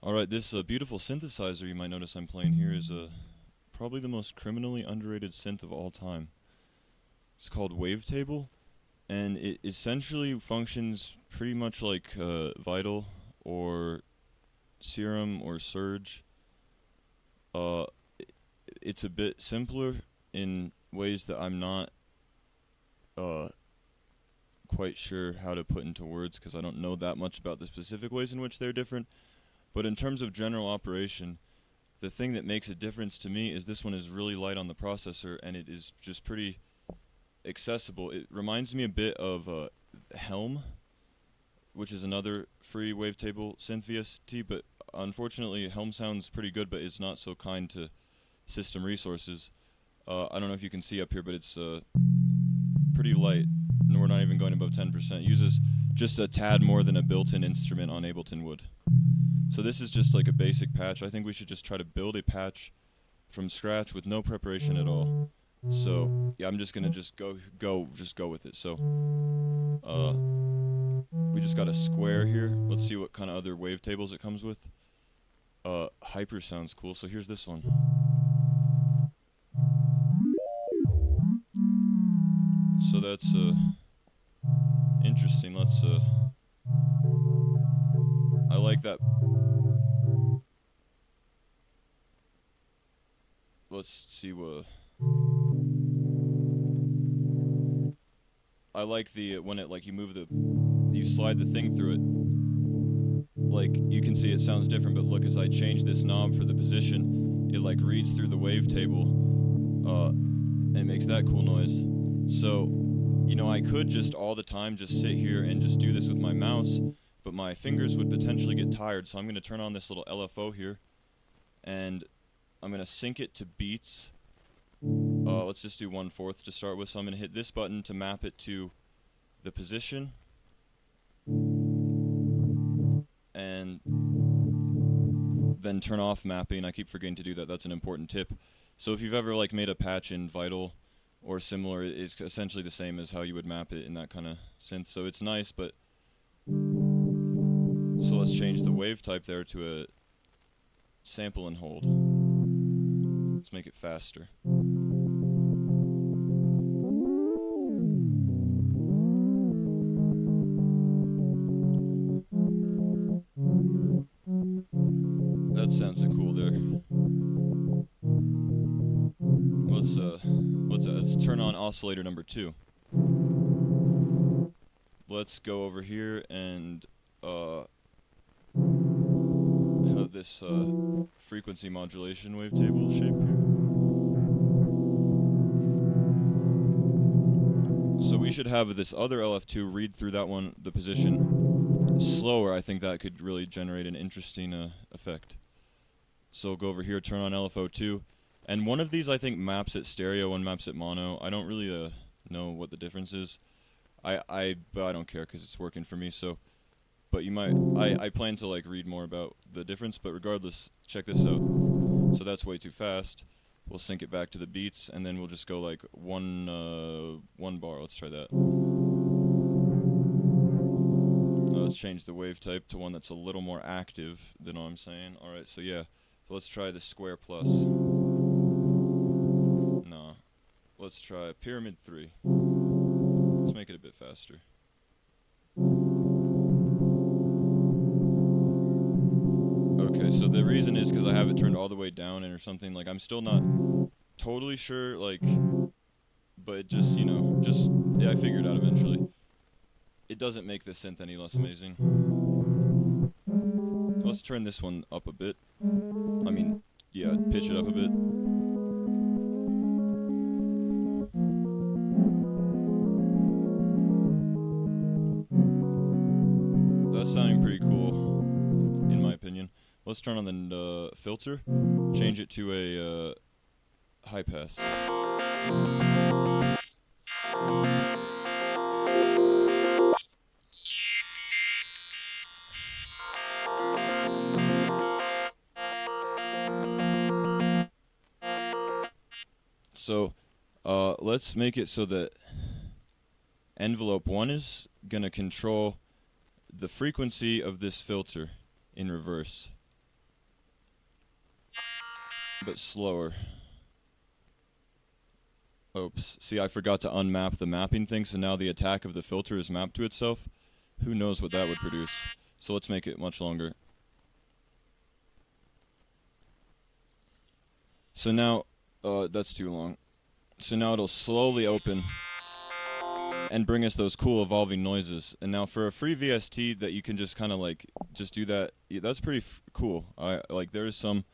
Alright, this beautiful synthesizer you might notice I'm playing here is probably the most criminally underrated synth of all time. It's called Wavetable, and it essentially functions pretty much like Vital or Serum or Surge. Uh, i- it's a bit simpler in ways that I'm not uh, quite sure how to put into words because I don't know that much about the specific ways in which they're different. But in terms of general operation, the thing that makes a difference to me is this one is really light on the processor and it is just pretty accessible. It reminds me a bit of Helm, which is another free wavetable synth VST, but unfortunately Helm sounds pretty good, but it's not so kind to system resources. I don't know if you can see up here, but it's pretty light, and we're not even going above 10%. Uses just a tad more than a built-in instrument on Ableton would. So this is just like a basic patch. I think we should just try to build a patch from scratch with no preparation at all. So yeah, I'm just gonna just go with it. So we just got a square here. Let's see what kind of other wavetables it comes with. Hyper sounds cool. So here's this one. So that's interesting. Let's I like that. Let's see what I like the when it like you slide the thing through it. Like you can see it sounds different, but look, as I change this knob for the position, it like reads through the wavetable and it makes that cool noise. So, you know, I could just all the time just sit here and just do this with my mouse, but my fingers would potentially get tired, so I'm going to turn on this little LFO here, and I'm going to sync it to beats. Let's just do 1/4 to start with, so I'm going to hit this button to map it to the position, and then turn off mapping. I keep forgetting to do that. That's an important tip. So if you've ever like made a patch in Vital or similar, it's essentially the same as how you would map it in that kind of synth. So it's nice, but so let's change the wave type there to a sample and hold. Let's make it faster. That sounds so cool there. Let's turn on oscillator number 2. Let's go over here and have this frequency modulation wavetable shape here. So we should have this other LF2 read through that one, the position, slower. I think that could really generate an interesting effect. So go over here, turn on LFO2. And one of these I think maps it stereo, one maps it mono. I don't really know what the difference is. But I don't care because it's working for me. So, but you might. I plan to like read more about the difference. But regardless, check this out. So that's way too fast. We'll sync it back to the beats, and then we'll just go like one bar. Let's try that. Let's change the wave type to one that's a little more active than what I'm saying. All right. So yeah. So let's try the square plus. No. Let's try pyramid 3. Let's make it a bit faster. Okay, so the reason is because I have it turned all the way down or something. Like, I'm still not totally sure, like, but it just, you know, yeah, I figured it out eventually. It doesn't make the synth any less amazing. Let's turn this one up a bit. I mean, yeah, pitch it up a bit. That's sounding pretty cool, in my opinion. Let's turn on the filter, change it to a high pass. So let's make it so that envelope 1 is going to control the frequency of this filter in reverse. but slower. Oops. See, I forgot to unmap the mapping thing, so now the attack of the filter is mapped to itself. Who knows what that would produce? So let's make it much longer. So now, that's too long. So now it'll slowly open and bring us those cool evolving noises. And now for a free VST that you can just kind of like, just do that, that's pretty cool. Like there's some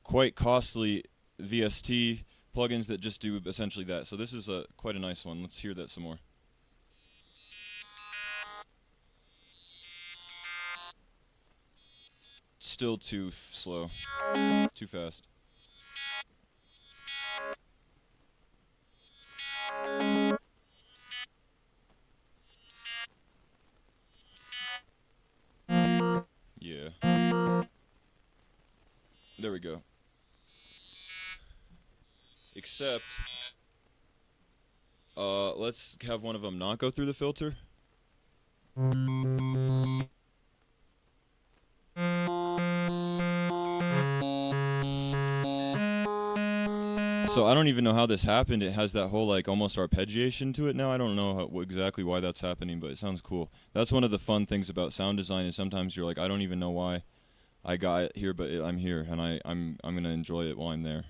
quite costly VST plugins that just do essentially that. So this is quite a nice one. Let's hear that some more. Still too slow, too fast. Yeah. There we go. Except, let's have one of them not go through the filter. So I don't even know how this happened. It has that whole like almost arpeggiation to it now. I don't know exactly why that's happening, but it sounds cool. That's one of the fun things about sound design is sometimes you're like, I don't even know why I got it here, but I'm here, and I'm gonna enjoy it while I'm there,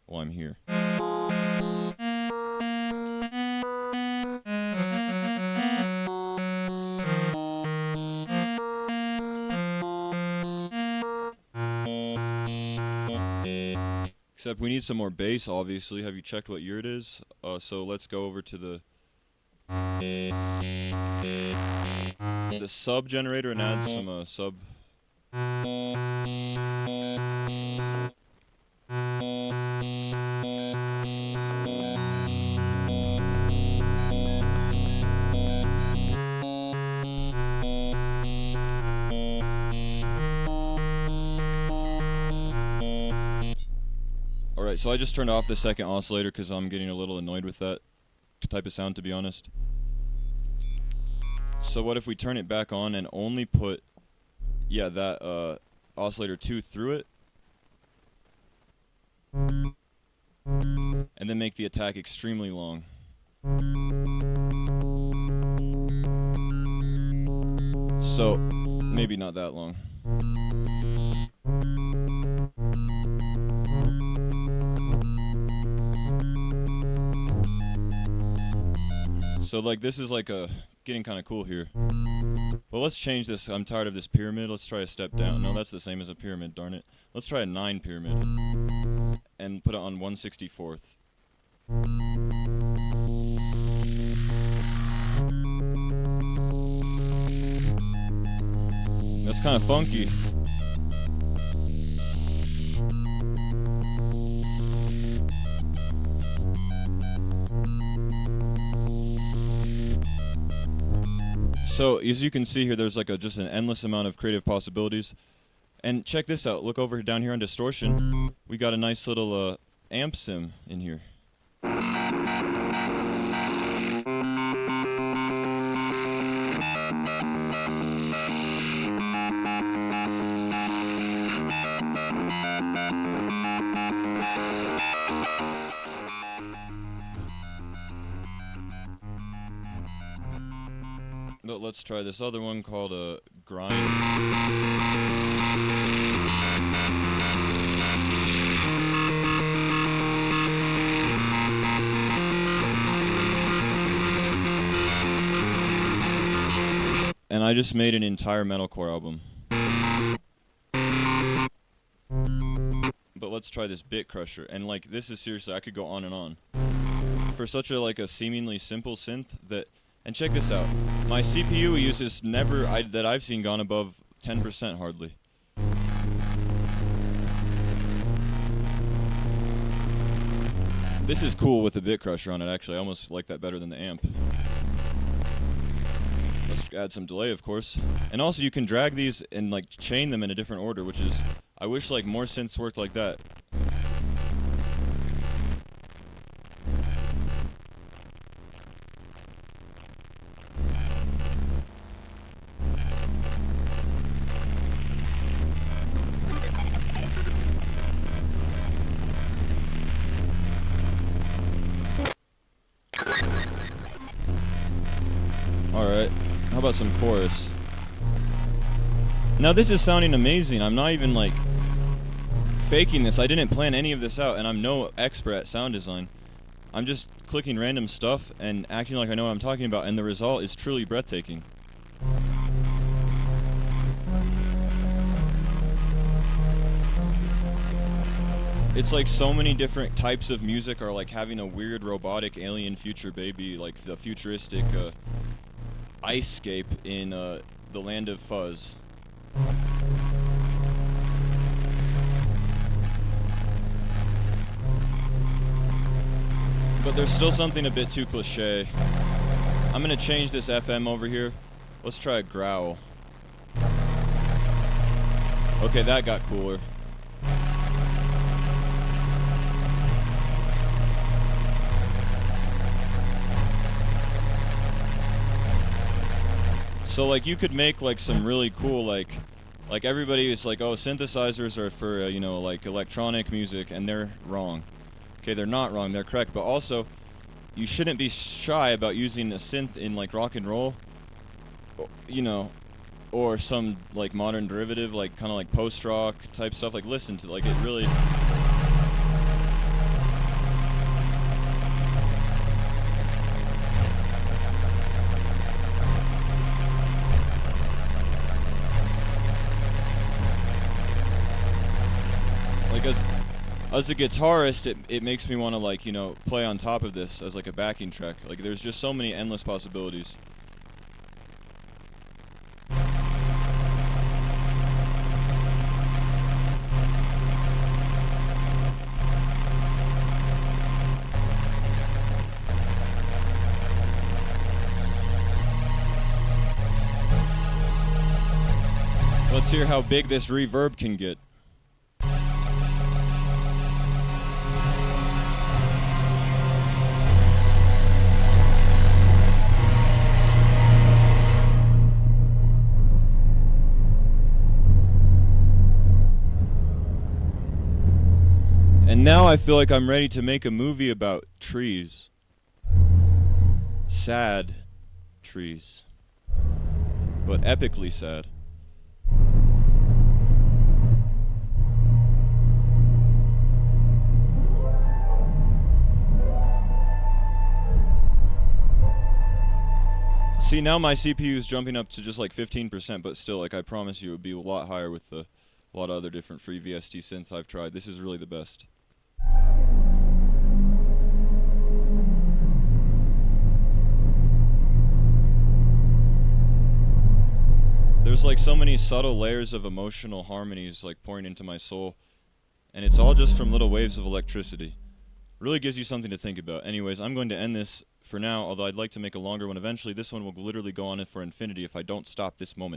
while I'm here. Except we need some more bass, obviously. Have you checked what year it is? So let's go over to the sub generator and add some sub. Alright, so I just turned off the second oscillator because I'm getting a little annoyed with that type of sound, to be honest. So what if we turn it back on and only put, yeah, that oscillator 2 through it, and then make the attack extremely long. So, maybe not that long. So like this is like getting kind of cool here. Well, let's change this. I'm tired of this pyramid. Let's try a step down. No, that's the same as a pyramid, darn it. Let's try a 9 pyramid and put it on 1/64th. That's kind of funky. So, as you can see here, there's like just an endless amount of creative possibilities. And check this out. Look over down here on distortion. We got a nice little amp sim in here. But let's try this other one called a grind. And I just made an entire metalcore album. But let's try this bit crusher. And like this is seriously, I could go on and on. For such a seemingly simple synth that. And check this out. My CPU uses that I've seen gone above 10% hardly. This is cool with the bit crusher on it, actually. I almost like that better than the amp. Let's add some delay, of course. And also you can drag these and like chain them in a different order, which is, I wish like more synths worked like that. Alright, how about some chorus? Now this is sounding amazing. I'm not even like faking this. I didn't plan any of this out, and I'm no expert at sound design. I'm just clicking random stuff and acting like I know what I'm talking about, and the result is truly breathtaking. It's like so many different types of music are like having a weird robotic alien future baby, like the futuristic ice scape in the land of fuzz. But there's still something a bit too cliche. I'm gonna change this FM over here. Let's try a growl. Okay, that got cooler. So like you could make like some really cool like everybody is like, oh, synthesizers are for you know, like electronic music, and they're wrong. Okay, they're not wrong, they're correct, but also you shouldn't be shy about using a synth in like rock and roll, you know, or some like modern derivative, like kind of like post-rock type stuff. Like listen to, like, it really like as a guitarist, it makes me want to, like, you know, play on top of this as like a backing track. Like there's just so many endless possibilities. Let's hear how big this reverb can get. And now I feel like I'm ready to make a movie about trees. Sad trees. But epically sad. See, now my CPU is jumping up to just like 15%, but still, like, I promise you it would be a lot higher with a lot of other different free VST synths I've tried. This is really the best. There's like so many subtle layers of emotional harmonies like pouring into my soul, and it's all just from little waves of electricity. Really gives you something to think about. Anyways, I'm going to end this for now, although I'd like to make a longer one eventually. This one will literally go on for infinity if I don't stop this moment.